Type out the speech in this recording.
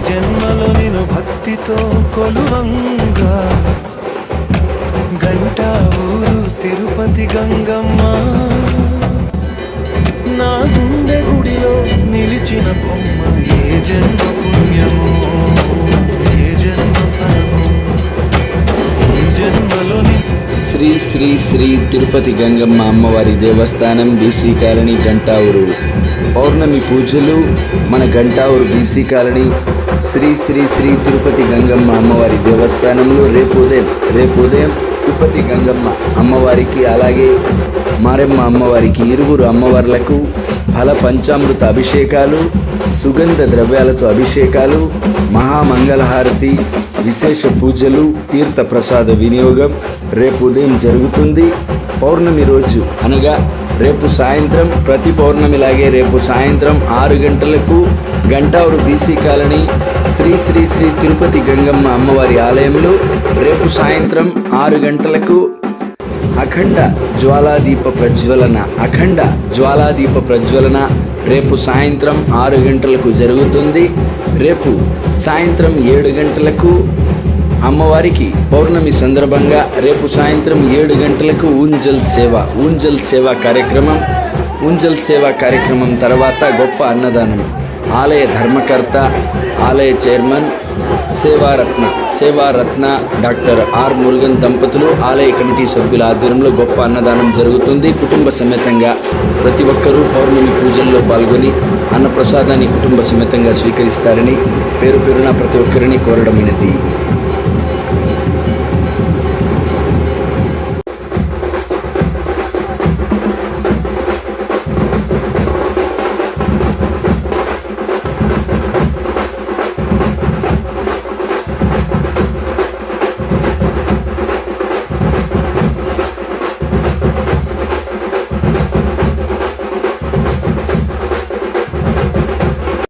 జన్మలో నేను భక్తితో కొలువంగా గంట ఊరు తిరుపతి గంగమ్మ నా గుండె గుడిలో నిలిచిన బొమ్మ ఏ జన్మ పుణ్యమో ఏ జన్మ ఫలమో ఈ జన్మలోని శ్రీ శ్రీ శ్రీ తిరుపతి గంగమ్మ అమ్మవారి దేవస్థానం బీసీ కాలనీ గంటావూరు పౌర్ణమి పూజలు మన గంటావూరు బీసీ కాలనీ శ్రీ శ్రీ శ్రీ తిరుపతి గంగమ్మ అమ్మవారి దేవస్థానంలో రేపు ఉదయం తిరుపతి గంగమ్మ అమ్మవారికి అలాగే మారెమ్మ అమ్మవారికి ఇరువురు అమ్మవార్లకు ఫల పంచామృత అభిషేకాలు సుగంధ ద్రవ్యాలతో అభిషేకాలు మహామంగళహారతి విశేష పూజలు తీర్థ ప్రసాద వినియోగం రేపు ఉదయం జరుగుతుంది. పౌర్ణమి రోజు అనగా రేపు సాయంత్రం ప్రతి పౌర్ణమిలాగే రేపు సాయంత్రం 6 గంటలకు గంటావూరు బీసీ కాలనీ శ్రీ శ్రీ శ్రీ తిరుపతి గంగమ్మ అమ్మవారి ఆలయంలో రేపు సాయంత్రం 6 గంటలకు అఖండ జ్వాలాదీప ప్రజ్వలన రేపు సాయంత్రం 6 గంటలకు జరుగుతుంది. రేపు సాయంత్రం 7 గంటలకు అమ్మవారికి పౌర్ణమి సందర్భంగా రేపు సాయంత్రం 7 గంటలకు ఊంజల్ సేవా కార్యక్రమం తర్వాత గొప్ప అన్నదానం ఆలయ ధర్మకర్త ఆలయ చైర్మన్ సేవారత్న డాక్టర్ ఆర్ మురుగన్ దంపతులు ఆలయ కమిటీ సభ్యుల ఆధ్వర్యంలో గొప్ప అన్నదానం జరుగుతుంది. కుటుంబ సమేతంగా ప్రతి ఒక్కరూ పౌర్ణమి పూజల్లో పాల్గొని అన్నప్రసాదాన్ని కుటుంబ సమేతంగా స్వీకరిస్తారని పేరున ప్రతి ఒక్కరిని కోరడమైనది.